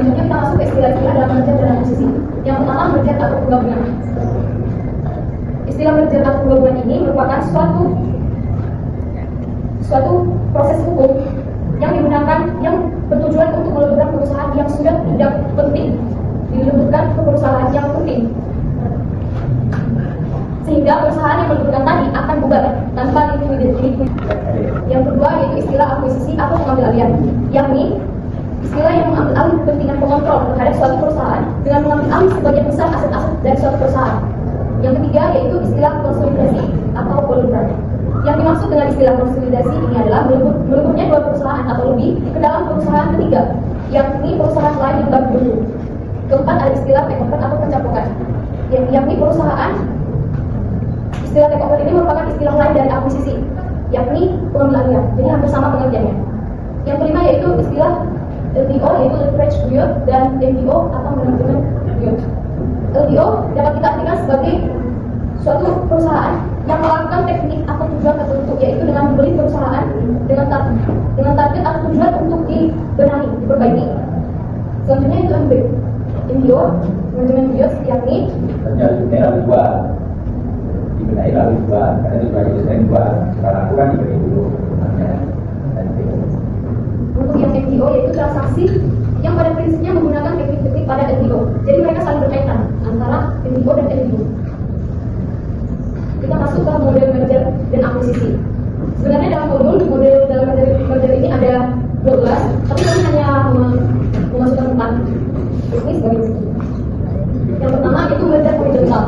Selanjutnya kita masuk ke istilah-istilah dalam merger dan akuisisi. Yang pertama, merger atau penggabungan. Istilah merger atau penggabungan ini merupakan suatu proses hukum yang digunakan yang bertujuan untuk meleburkan perusahaan yang sudah tidak penting, dileburkan ke perusahaan yang penting, sehingga perusahaan yang meleburkan tadi akan bubar tanpa likuiditas. Yang kedua yaitu istilah akuisisi atau pengambil alihan, yakni istilah yang mengambil alih kepentingan pengontrol terhadap suatu perusahaan dengan mengambil alih sebagian besar aset-aset dari suatu perusahaan. Yang ketiga yaitu istilah konsolidasi atau merger. Yang dimaksud dengan istilah konsolidasi ini adalah meleburnya dua perusahaan atau lebih ke dalam perusahaan ketiga, yakni perusahaan lain yang baru bentuk. Keempat ada istilah takeover atau pencampukan, yakni perusahaan. Istilah takeover ini merupakan istilah lain dari akuisisi, yakni pengambil alih. Jadi hampir sama pengertiannya. Yang kelima yaitu istilah LBO, yaitu leverage buyout, dan MBO atau management buyout. LBO dapat kita artikan sebagai suatu perusahaan yang melakukan teknik atau tujuan tertentu, yaitu dengan membeli perusahaan dengan target atau tujuan untuk dibenahi, diperbaiki. Selanjutnya itu MBO, management buyout, yakni terjadi lalu jual, dibenahi lalu jual, karena tujuannya itu sering jual. Sekarang aku kan diberi dulu. Untuk yang MBO yaitu transaksi yang pada prinsipnya menggunakan teknik-teknik pada MBO. Jadi mereka saling berkaitan antara MBO dan MBO. Kita masuk ke model merger dan akuisisi. Sebenarnya dalam model dalam merger ini ada 12, tapi kami hanya memasukkan 4. Ini sebagai yang pertama itu merger horizontal,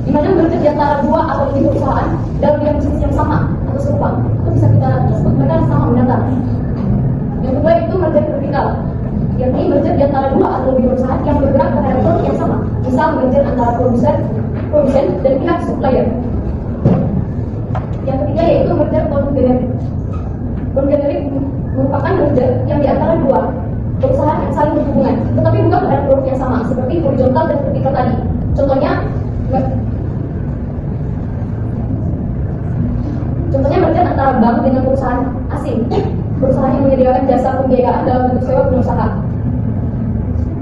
di mana merger di antara dua atau lebih perusahaan dalam bidang bisnis yang sama atau serupa. Itu bisa kita sebut mereka sama mendaftar. Yang kedua itu merger vertikal, yakni merger di antara dua atau lebih perusahaan yang bergerak pada level yang sama. Misal merger antara produsen dan pihak supplier. Yang ketiga yaitu merger conglomerate. Conglomerate merupakan merger yang di antara dua perusahaan yang saling berhubungan, tetapi bukan pada produk yang sama, seperti horizontal dan vertikal tadi. Contohnya merger antara bank dengan perusahaan asing, perusahaan yang menyediakan jasa pembiayaan dalam bentuk sewa pengusaha.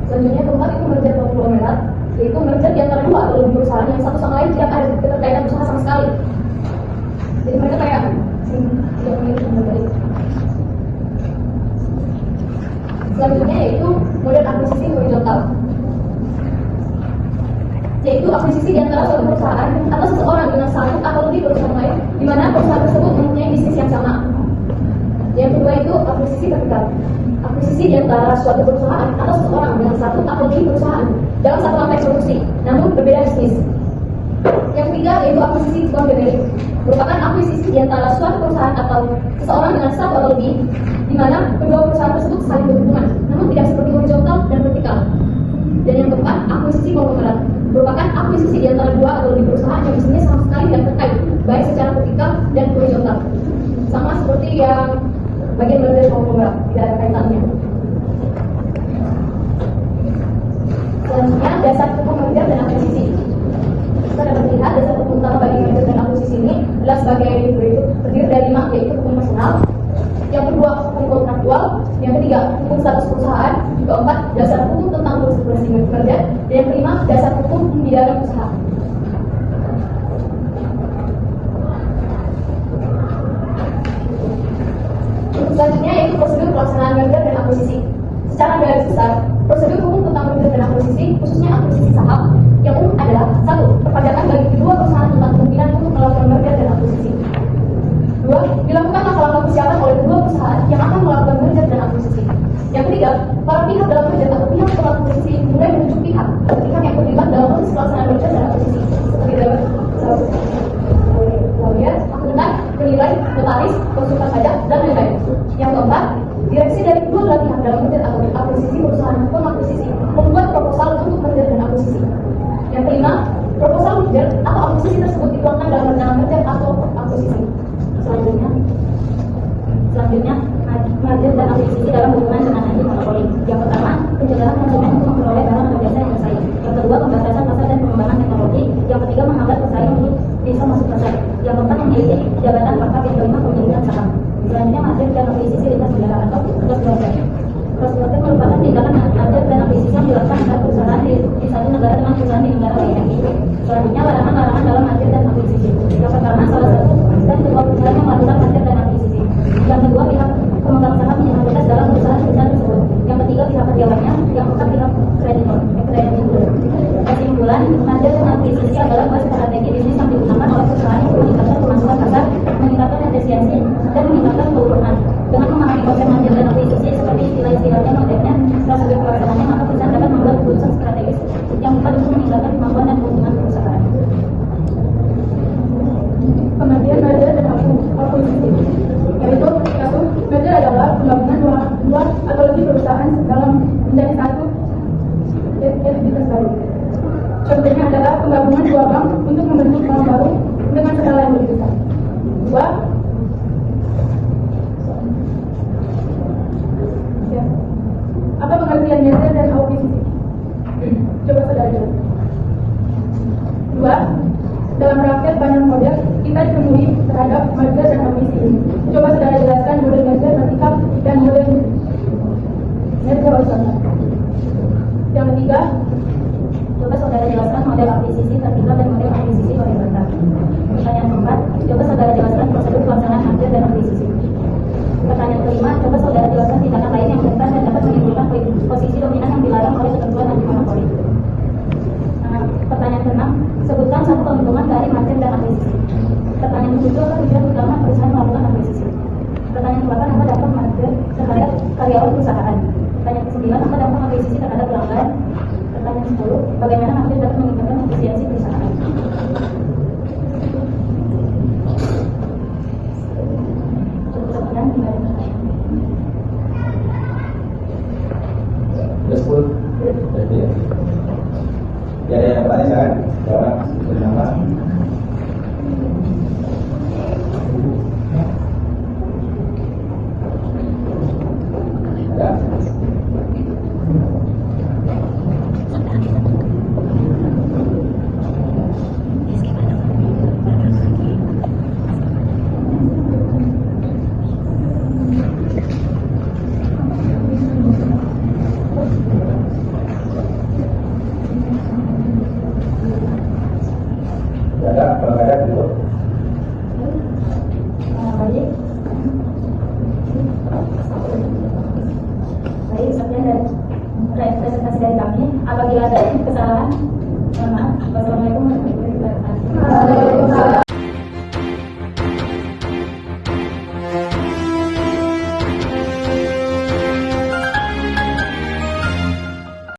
Selanjutnya keempat itu merger konglomerat, yaitu merger di antara dua atau lebih perusahaan yang satu sama lain tidak ada keterkaitan usaha sama sekali. Jadi mereka kayak tidak memiliki kembali. Selanjutnya yaitu model akuisisi horizontal, yaitu akuisisi di antara suatu perusahaan atau seseorang dengan satu atau lebih perusahaan lain, di mana perusahaan tersebut mempunyai bisnis yang sama. Yang kedua itu akuisisi vertikal, akuisisi di antara suatu perusahaan atau seseorang dengan satu atau lebih perusahaan dalam satu lantai produksi, namun berbeda bisnis. Yang ketiga yaitu akuisisi conglomerate, merupakan akuisisi di antara suatu perusahaan atau seseorang dengan satu atau lebih, di mana kedua perusahaan tersebut saling berhubungan, namun tidak seperti horizontal dan vertikal. Dan yang keempat, akuisisi konglomerat, merupakan akuisisi di antara dua atau lebih perusahaan yang bisnisnya sama sekali tidak terkait, baik secara vertikal dan horizontal. Sama seperti yang bagian merger konglomerat, tidak ada kaitannya. Selanjutnya, dasar hukum merger dan akuisisi. Kita dapat melihat dasar hukum utama bagi merger dan akuisisi ini adalah sebagai berikut, terdiri dari 5, yaitu hukum personal. Yang kedua, hukum kontraktual. Yang ketiga, hukum status perusahaan. Keempat, dasar hukum tentang proses merger. Dan yang kelima, dasar hukum pembiayaan usaha. Selanjutnya yaitu prosedur pelaksanaan merger dan akuisisi. Secara garis besar, prosedur hukum tentang merger dan akuisisi, khususnya akuisisi saham, yang umum adalah 1. Perpajakan bagi kedua perusahaan tentang kemungkinan untuk melakukan merger dan akuisisi. 2. Dilakukan langkah-langkah persiapan oleh kedua perusahaan yang akan melakukan merger dan akuisisi. Yang ketiga, para pihak dalam merger atau pihak setelah akuisisi mulai menunjuk pihak yang terlibat dalam proses pelaksanaan merger dan akuisisi, seperti dalam lawyer, akuntan, penilai, notaris, konsultan pajak, dan lain-lain. Yang keempat, direksi dari kedua belah pihak dalam merger atau akuisisi perusahaan pengakuisisi membuat proposal untuk merger dan akuisisi. Yang kelima, proposal merger atau akuisisi tersebut dituangkan dalam rencana merger atau akuisisi. Selanjutnya merger dan akuisisi dalam hubungan dengan anti monopoli. Yang pertama, Prostitusi merupakan tindakan ajar dan akuisisi yang dilakukan antara perusahaan di satu negara dengan perusahaan di negara lain. Selanjutnya, larangan-larangan dalam ajar dan akuisisi. Yang pertama, salah satu dan kedua perusahaan yang melakukan ajar dan akuisisi. Yang kedua, pihak pemegang saham yang mayoritas dalam perusahaan tersebut. Yang ketiga, pihak karyawannya. Yang keempat, pihak kreditor. Kesimpulan, ajar dan akuisisi adalah sebuah strategi bisnis yang digunakan oleh perusahaan untuk meningkatkan pemasukan pasar, meningkatkan efisiensi, dan meningkatkan keuntungan. Dengan memahami konsep ajar dan akuisisi seperti istilah-istilahnya modelnya, strategi pelaksanaannya, maka perusahaan dapat membuat keputusan strategis yang tepat untuk meningkatkan kemampuan dan keuntungan perusahaan. Pengertian merger dan akuisisi, yaitu satu, merger adalah penggabungan dua atau lebih perusahaan dalam menjadi satu entitas baru. Contohnya adalah penggabungan dua bank untuk membentuk bank baru dengan skala yang lebih besar. Dua, ya. Apa pengertian merger dan akuisisi? Coba saudara jelaskan. Dua, dalam praktek banyak model kita ditemui terhadap merger dan akuisisi. Coba saudara jelaskan model merger vertikal dan model merger horizontal. Yang ketiga, Coba saudara jelaskan model akuisisi vertikal dan model akuisisi horizontal. Pertanyaan keempat, coba saudara jelaskan prosedur pelaksanaan ajar dan akuisisi. Pertanyaan kelima, coba saudara jelaskan tindakan lain yang rentan dan dapat menimbulkan posisi dominan yang dilarang oleh ketentuan anti monopoli. Pertanyaan keenam, sebutkan satu keuntungan dari merger dan akuisisi. Pertanyaan ketujuh, apa tujuan utama perusahaan melakukan akuisisi. Pertanyaan ke-8, apa dampak merger terhadap karyawan perusahaan. Pertanyaan ke-9, apa dampak akuisisi terhadap pelanggan. Pertanyaan 10, bagaimana merger dapat meningkatkan efisiensi perusahaan. Betul. Ya, ada yang bertanya kan? Jawab bernama. Ada. Ada, kalau nggak ada gitu. Baik. Baik, sekian dari presentasi dari kami. Apabila ada kesalahan, mohon maaf. Wassalamualaikum